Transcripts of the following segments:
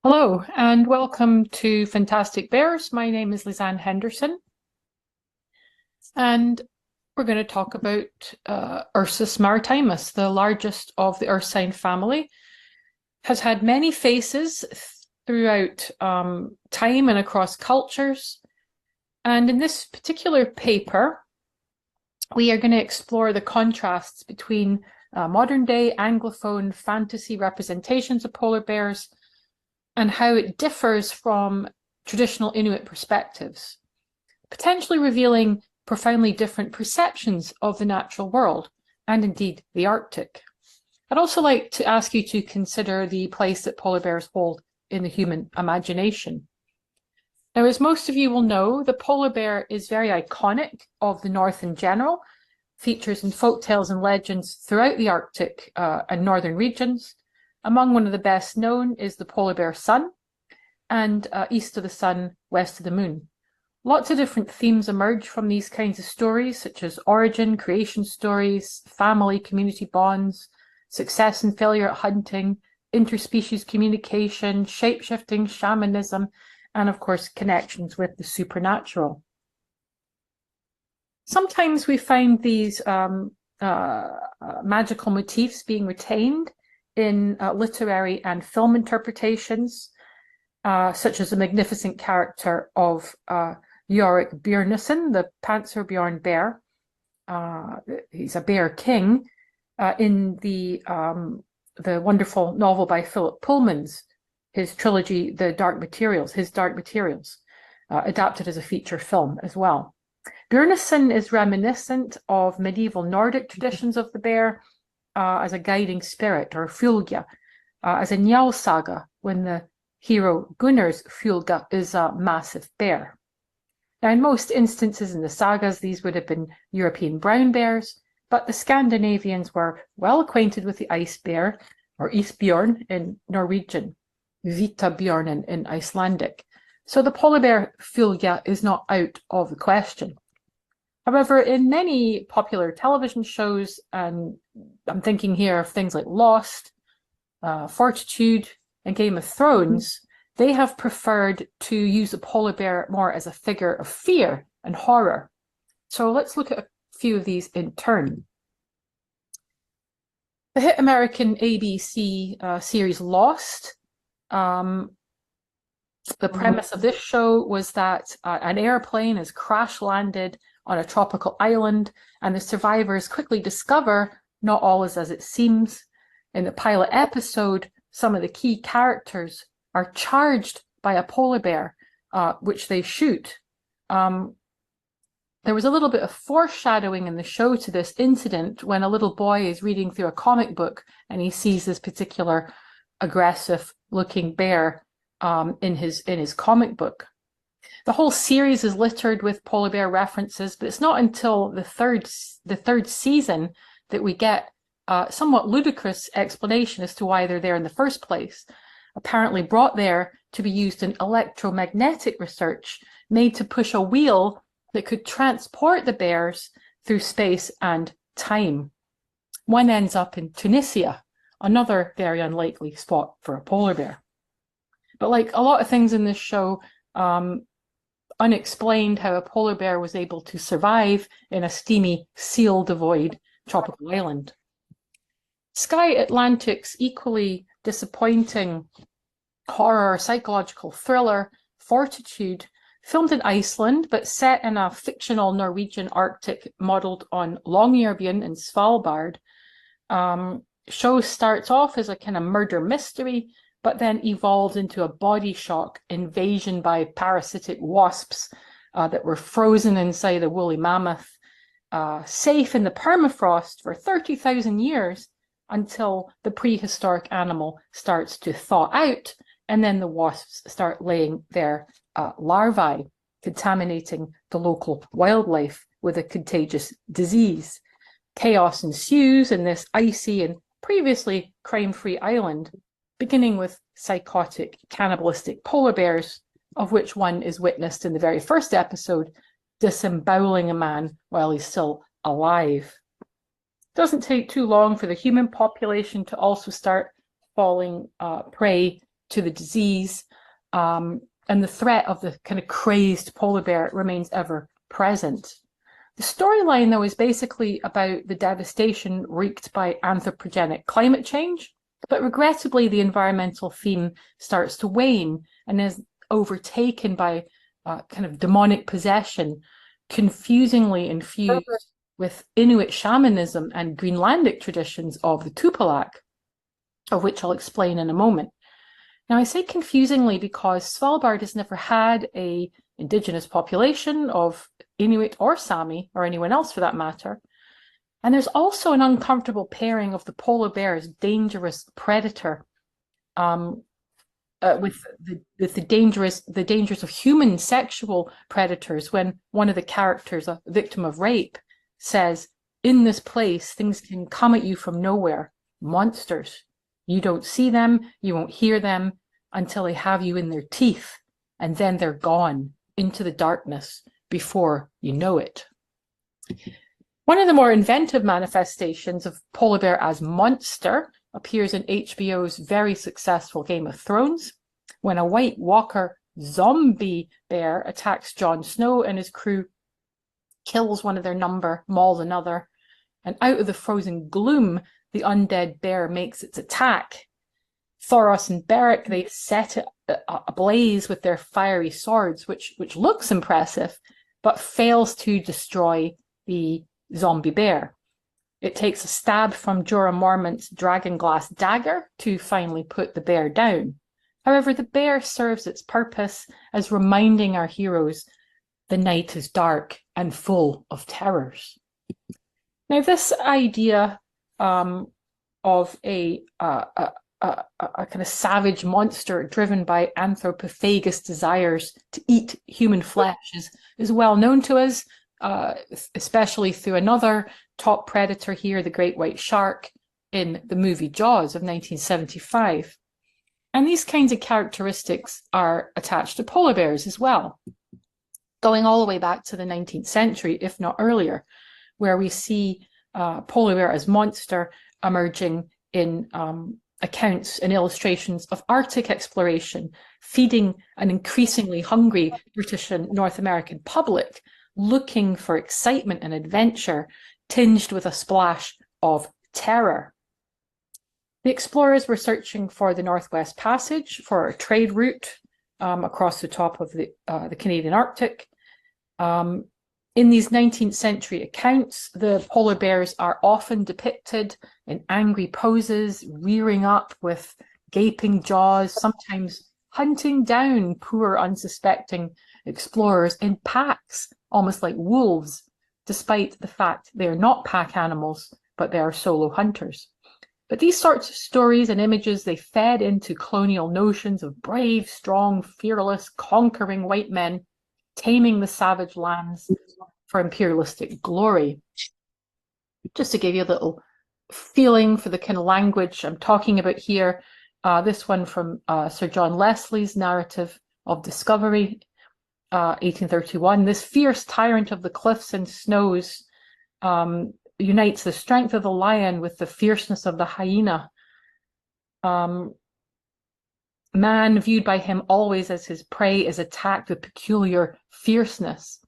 Hello and welcome to Fantastic Bears. My name is Lizanne Henderson and we're going to talk about Ursus maritimus, the largest of the ursine family. Has had many faces throughout time and across cultures. And in this particular paper, we are going to explore the contrasts between modern day Anglophone fantasy representations of polar bears and how it differs from traditional Inuit perspectives, potentially revealing profoundly different perceptions of the natural world and indeed the Arctic. I'd also like to ask you to consider the place that polar bears hold in the human imagination. Now, as most of you will know, the polar bear is very iconic of the North in general, features in folktales and legends throughout the Arctic and northern regions. Among one of the best known is the polar bear sun, and east of the sun, west of the moon. Lots of different themes emerge from these kinds of stories, such as origin, creation stories, family, community bonds, success and failure at hunting, interspecies communication, shapeshifting, shamanism, and of course, connections with the supernatural. Sometimes we find these magical motifs being retained in literary and film interpretations, such as the magnificent character of Iorek Byrnison, the panserbjørne bear. He's a bear king in the wonderful novel by Phillip Pullman's, his trilogy, his Dark Materials, adapted as a feature film as well. Byrnison is reminiscent of medieval Nordic traditions of the bear, as a guiding spirit, or fylgja, as in Njal saga, when the hero Gunnar's fylgja is a massive bear. Now, in most instances in the sagas, these would have been European brown bears, but the Scandinavians were well acquainted with the ice bear, or isbjørn in Norwegian, vitabjørnen in Icelandic. So the polar bear fylgja is not out of the question. However, in many popular television shows, and I'm thinking here of things like Lost, Fortitude, and Game of Thrones, they have preferred to use the polar bear more as a figure of fear and horror. So let's look at a few of these in turn. The hit American ABC series Lost. The premise of this show was that an airplane is crash-landed on a tropical island, and the survivors quickly discover not all is as it seems. In the pilot episode, some of the key characters are charged by a polar bear, which they shoot. There was a little bit of foreshadowing in the show to this incident when a little boy is reading through a comic book and he sees this particular aggressive-looking bear in his comic book. The whole series is littered with polar bear references, but it's not until the third season that we get a somewhat ludicrous explanation as to why they're there in the first place. Apparently brought there to be used in electromagnetic research made to push a wheel that could transport the bears through space and time. One ends up in Tunisia, another very unlikely spot for a polar bear. But like a lot of things in this show, unexplained how a polar bear was able to survive in a steamy, seal-devoid tropical island. Sky Atlantic's equally disappointing horror psychological thriller, Fortitude, filmed in Iceland, but set in a fictional Norwegian Arctic modeled on Longyearbyen and Svalbard. Show starts off as a kind of murder mystery, but then evolved into a body shock invasion by parasitic wasps that were frozen inside a woolly mammoth, safe in the permafrost for 30,000 years until the prehistoric animal starts to thaw out, and then the wasps start laying their larvae, contaminating the local wildlife with a contagious disease. Chaos ensues in this icy and previously crime-free island, beginning with psychotic, cannibalistic polar bears, of which one is witnessed in the very first episode, disemboweling a man while he's still alive. It doesn't take too long for the human population to also start falling prey to the disease, and the threat of the kind of crazed polar bear remains ever present. The storyline, though, is basically about the devastation wreaked by anthropogenic climate change, but regrettably the environmental theme starts to wane and is overtaken by kind of demonic possession, confusingly infused with Inuit shamanism and Greenlandic traditions of the Tupilak, of which I'll explain in a moment. Now, I say confusingly because Svalbard has never had an indigenous population of Inuit or Sami, or anyone else for that matter. And there's also an uncomfortable pairing of the polar bear's dangerous predator with the dangers of human sexual predators, when one of the characters, a victim of rape, says, "In this place, things can come at you from nowhere, monsters. You don't see them, you won't hear them until they have you in their teeth, and then they're gone into the darkness before you know it." One of the more inventive manifestations of polar bear as monster appears in HBO's very successful Game of Thrones, when a White Walker zombie bear attacks Jon Snow and his crew, kills one of their number, mauls another, and out of the frozen gloom, the undead bear makes its attack. Thoros and Beric, they set it ablaze with their fiery swords, which looks impressive, but fails to destroy the zombie bear. It takes a stab from Jorah Mormont's dragonglass dagger to finally put the bear down. However, the bear serves its purpose as reminding our heroes the night is dark and full of terrors. Now, this idea of a kind of savage monster driven by anthropophagous desires to eat human flesh is well known to us, especially through another top predator here, the great white shark, in the movie Jaws of 1975. And these kinds of characteristics are attached to polar bears as well, going all the way back to the 19th century, if not earlier, where we see polar bear as monster emerging in accounts and illustrations of Arctic exploration, feeding an increasingly hungry British and North American public looking for excitement and adventure, tinged with a splash of terror. The explorers were searching for the Northwest Passage for a trade route across the top of the Canadian Arctic. In these 19th century accounts, the polar bears are often depicted in angry poses, rearing up with gaping jaws, sometimes hunting down poor, unsuspecting explorers in packs, almost like wolves, despite the fact they are not pack animals, but they are solo hunters. But these sorts of stories and images, they fed into colonial notions of brave, strong, fearless, conquering white men, taming the savage lands for imperialistic glory. Just to give you a little feeling for the kind of language I'm talking about here, this one from Sir John Leslie's narrative of discovery, 1831. This fierce tyrant of the cliffs and snows unites the strength of the lion with the fierceness of the hyena. Man, viewed by him always as his prey, is attacked with peculiar fierceness.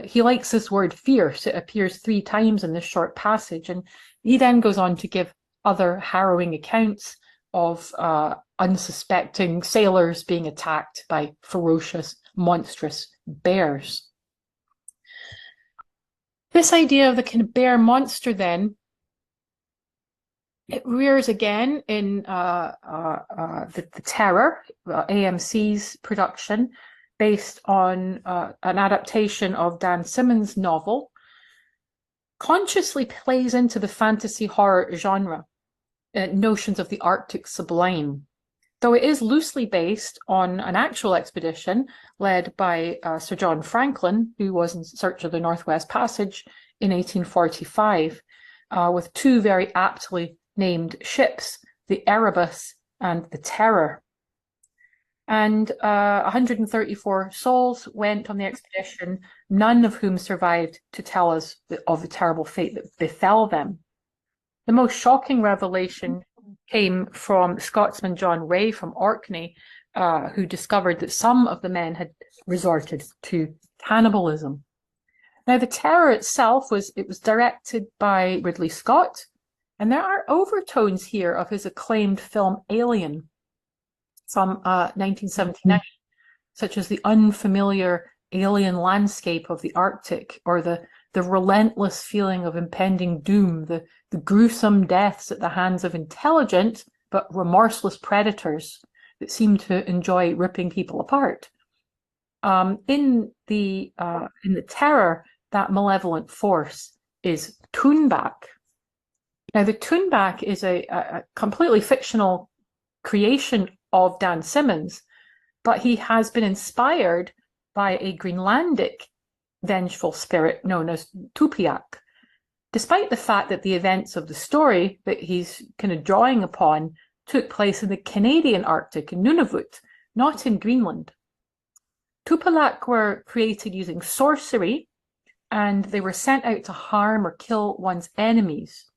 He likes this word fierce. It appears 3 times in this short passage, and he then goes on to give other harrowing accounts of unsuspecting sailors being attacked by ferocious, monstrous bears. This idea of the kind of bear monster then, it rears again in the Terror, AMC's production, based on an adaptation of Dan Simmons' novel, consciously plays into the fantasy horror genre, notions of the Arctic sublime, though it is loosely based on an actual expedition led by Sir John Franklin, who was in search of the Northwest Passage in 1845, with 2 very aptly named ships, the Erebus and the Terror. And 134 souls went on the expedition, none of whom survived to tell us of the terrible fate that befell them. The most shocking revelation came from Scotsman John Ray from Orkney, who discovered that some of the men had resorted to cannibalism. Now, The Terror itself was directed by Ridley Scott, and there are overtones here of his acclaimed film Alien from 1979, such as the unfamiliar alien landscape of the Arctic, or the relentless feeling of impending doom, the gruesome deaths at the hands of intelligent but remorseless predators that seem to enjoy ripping people apart. In the Terror, that malevolent force is Toonback. Now, the Toonback is a completely fictional creation of Dan Simmons, but he has been inspired by a Greenlandic vengeful spirit known as Tupiaq, despite the fact that the events of the story that he's kind of drawing upon took place in the Canadian Arctic, in Nunavut, not in Greenland. Tupiaq were created using sorcery, and they were sent out to harm or kill one's enemies.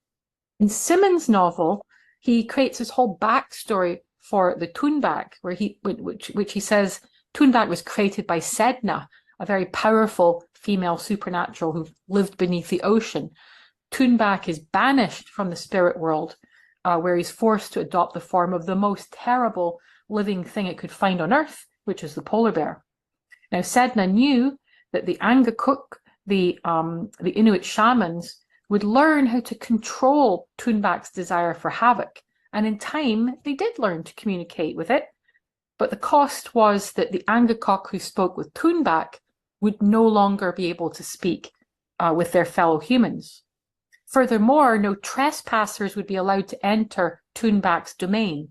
In Simmons' novel, he creates this whole backstory for the Toonback, which he says Toonback was created by Sedna, a very powerful female supernatural who lived beneath the ocean. Toonback is banished from the spirit world, where he's forced to adopt the form of the most terrible living thing it could find on Earth, which is the polar bear. Now, Sedna knew that the Angakuk, the Inuit shamans, would learn how to control Toonback's desire for havoc, and in time they did learn to communicate with it. But the cost was that the Angakok who spoke with Toonback would no longer be able to speak with their fellow humans. Furthermore, no trespassers would be allowed to enter Toonback's domain.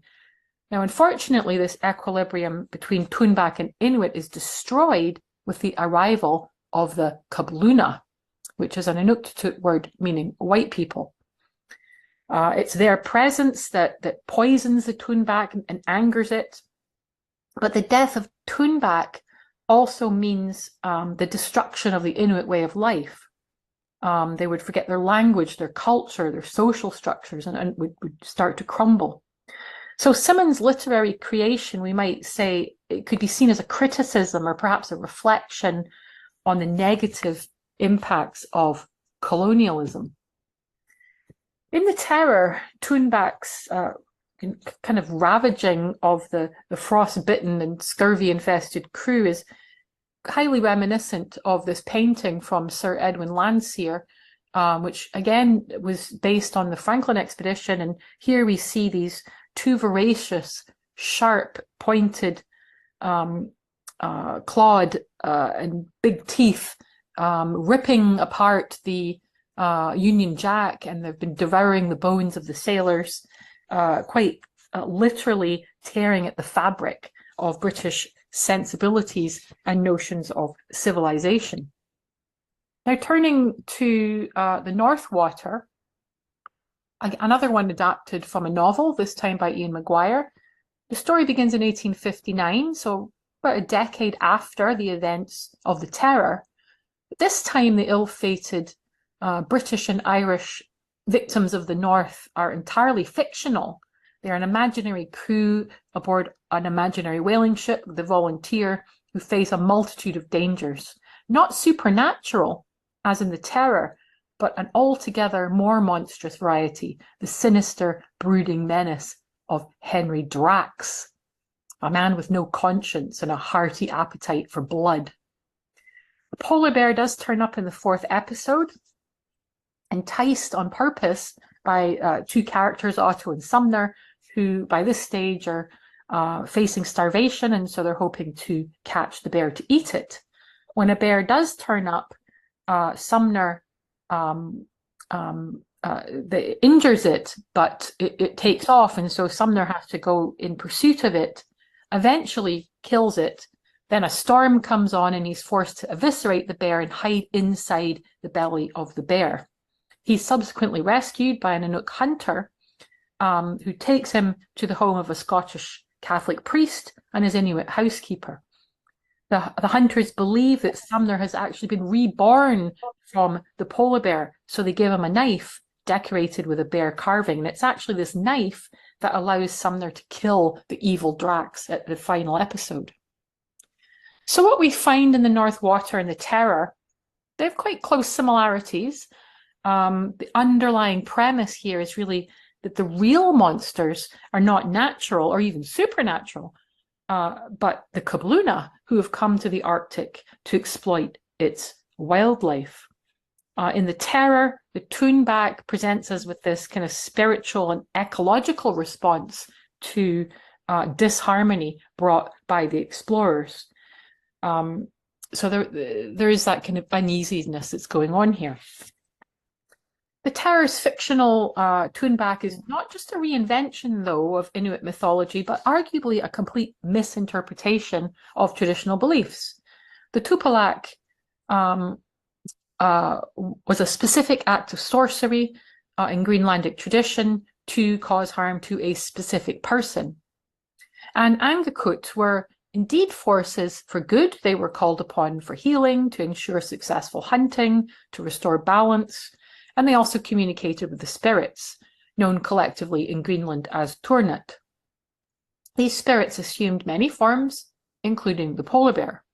Now, unfortunately, this equilibrium between Toonback and Inuit is destroyed with the arrival of the Kabluna, which is an Inuktitut word meaning white people. It's their presence that poisons the Toonback and angers it. But the death of Toonback also means the destruction of the Inuit way of life. They would forget their language, their culture, their social structures, and would start to crumble. So Simmons' literary creation, we might say, it could be seen as a criticism or perhaps a reflection on the negative impacts of colonialism. In The Terror, Toonback's kind of ravaging of the frostbitten and scurvy-infested crew is highly reminiscent of this painting from Sir Edwin Landseer, which again was based on the Franklin expedition. And here we see these two voracious, sharp, pointed, clawed and big teeth ripping apart the Union Jack, and they've been devouring the bones of the sailors, quite literally tearing at the fabric of British sensibilities and notions of civilization. Now, turning to the North Water, another one adapted from a novel, this time by Ian McGuire. The story begins in 1859, so about a decade after the events of the Terror. But this time, the ill-fated British and Irish victims of the North are entirely fictional. They're an imaginary crew aboard an imaginary whaling ship, the Volunteer, who face a multitude of dangers. Not supernatural, as in the Terror, but an altogether more monstrous variety, the sinister, brooding menace of Henry Drax, a man with no conscience and a hearty appetite for blood. The polar bear does turn up in the fourth episode, enticed on purpose by two characters, Otto and Sumner, who by this stage are facing starvation, and so they're hoping to catch the bear to eat it. When a bear does turn up, Sumner injures it, but it takes off, and so Sumner has to go in pursuit of it, eventually kills it. Then a storm comes on and he's forced to eviscerate the bear and hide inside the belly of the bear. He's subsequently rescued by an Inuk hunter who takes him to the home of a Scottish Catholic priest and his Inuit housekeeper. The hunters believe that Sumner has actually been reborn from the polar bear, so they give him a knife decorated with a bear carving. And it's actually this knife that allows Sumner to kill the evil Drax at the final episode. So what we find in the North Water and the Terror, they have quite close similarities. The underlying premise here is really that the real monsters are not natural or even supernatural, but the Kabluna, who have come to the Arctic to exploit its wildlife. In the Terror, the Toonback presents us with this kind of spiritual and ecological response to disharmony brought by the explorers. So there is that kind of uneasiness that's going on here. The Terror's fictional Toonback is not just a reinvention, though, of Inuit mythology, but arguably a complete misinterpretation of traditional beliefs. The Tupalak was a specific act of sorcery in Greenlandic tradition to cause harm to a specific person. And Angakut were indeed forces for good. They were called upon for healing, to ensure successful hunting, to restore balance, and they also communicated with the spirits, known collectively in Greenland as Tornat. These spirits assumed many forms, including the polar bear.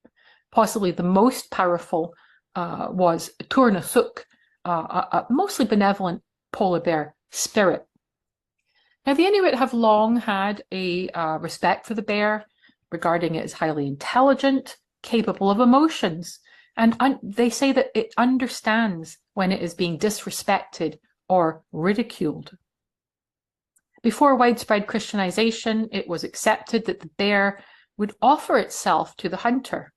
Possibly the most powerful was Tornasuk, a mostly benevolent polar bear spirit. Now, the Inuit have long had a respect for the bear, regarding it as highly intelligent, capable of emotions, and they say that it understands when it is being disrespected or ridiculed. Before widespread Christianization, it was accepted that the bear would offer itself to the hunter.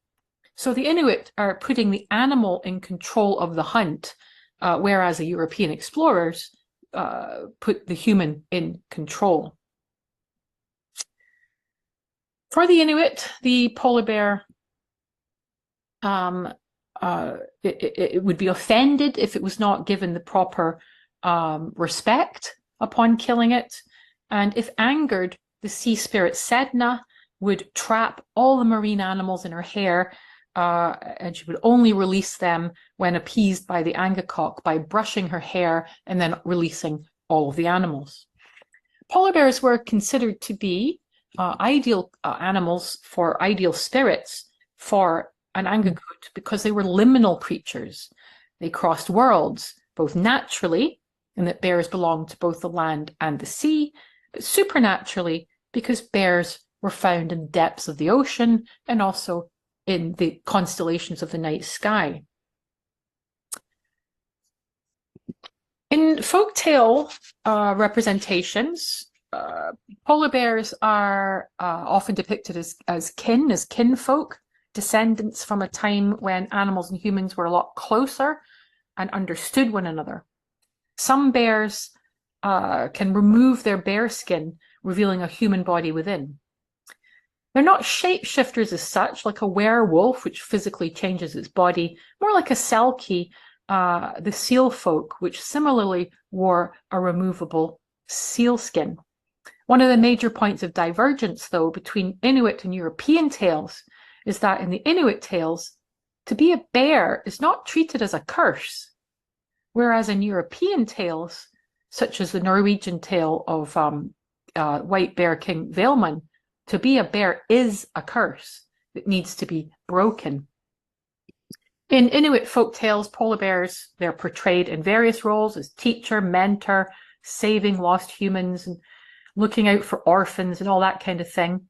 So the Inuit are putting the animal in control of the hunt, whereas the European explorers put the human in control. For the Inuit, the polar bear, it would be offended if it was not given the proper respect upon killing it. And if angered, the sea spirit Sedna would trap all the marine animals in her hair, and she would only release them when appeased by the Angakok by brushing her hair and then releasing all of the animals. Polar bears were considered to be ideal animals for ideal spirits for an Angakut because they were liminal creatures. They crossed worlds, both naturally, in that bears belonged to both the land and the sea, but supernaturally because bears were found in the depths of the ocean and also in the constellations of the night sky. In folktale representations, polar bears are often depicted as kinfolk, descendants from a time when animals and humans were a lot closer and understood one another. Some bears can remove their bear skin, revealing a human body within. They're not shapeshifters as such, like a werewolf, which physically changes its body, more like a selkie, the seal folk, which similarly wore a removable seal skin. One of the major points of divergence, though, between Inuit and European tales is that in the Inuit tales, to be a bear is not treated as a curse, whereas in European tales, such as the Norwegian tale of White Bear King Vailman, to be a bear is a curse that needs to be broken. In Inuit folk tales, polar bears, they're portrayed in various roles as teacher, mentor, saving lost humans, and looking out for orphans and all that kind of thing.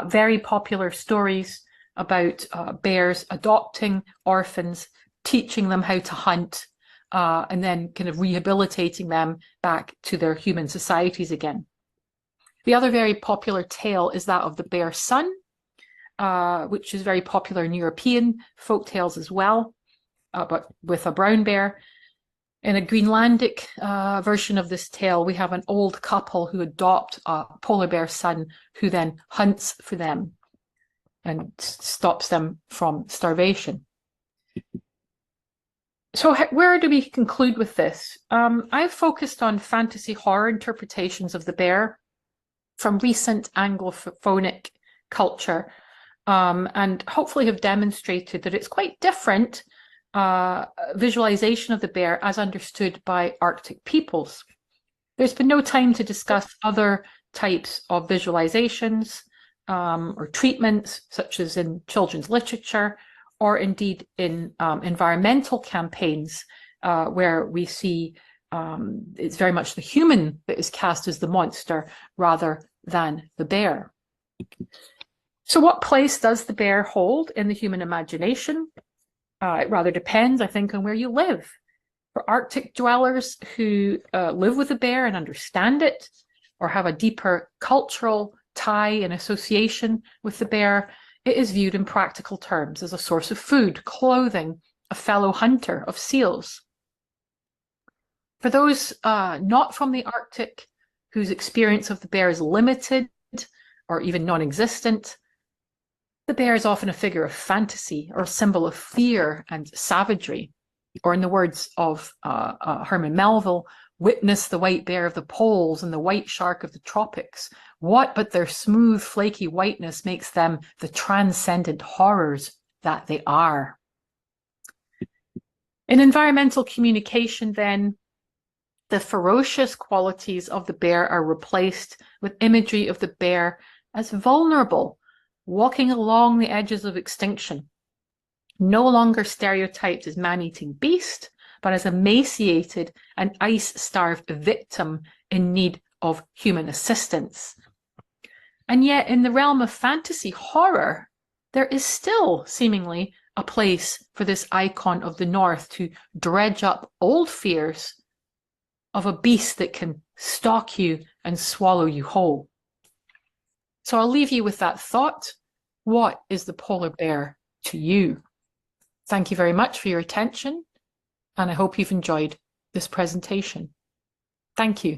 Very popular stories about bears adopting orphans, teaching them how to hunt, and then kind of rehabilitating them back to their human societies again. The other very popular tale is that of the bear son, which is very popular in European folk tales as well, but with a brown bear. In a Greenlandic version of this tale, we have an old couple who adopt a polar bear son who then hunts for them and stops them from starvation. So where do we conclude with this? I've focused on fantasy horror interpretations of the bear from recent Anglophonic culture, and hopefully have demonstrated that it's quite different visualization of the bear as understood by Arctic peoples. There's been no time to discuss other types of visualizations or treatments, such as in children's literature, or indeed in environmental campaigns, where we see it's very much the human that is cast as the monster rather than the bear. So what place does the bear hold in the human imagination? It rather depends, I think, on where you live. For Arctic dwellers who live with the bear and understand it, or have a deeper cultural tie and association with the bear, it is viewed in practical terms as a source of food, clothing, a fellow hunter of seals. For those not from the Arctic, whose experience of the bear is limited or even non-existent, the bear is often a figure of fantasy or a symbol of fear and savagery. Or in the words of Herman Melville, witness the white bear of the poles and the white shark of the tropics. What but their smooth, flaky whiteness makes them the transcendent horrors that they are? In environmental communication, then, the ferocious qualities of the bear are replaced with imagery of the bear as vulnerable, walking along the edges of extinction, no longer stereotyped as man-eating beast, but as emaciated and ice-starved victim in need of human assistance. And yet, in the realm of fantasy horror, there is still seemingly a place for this icon of the North to dredge up old fears of a beast that can stalk you and swallow you whole. So I'll leave you with that thought. What is the polar bear to you? Thank you very much for your attention, and I hope you've enjoyed this presentation. Thank you.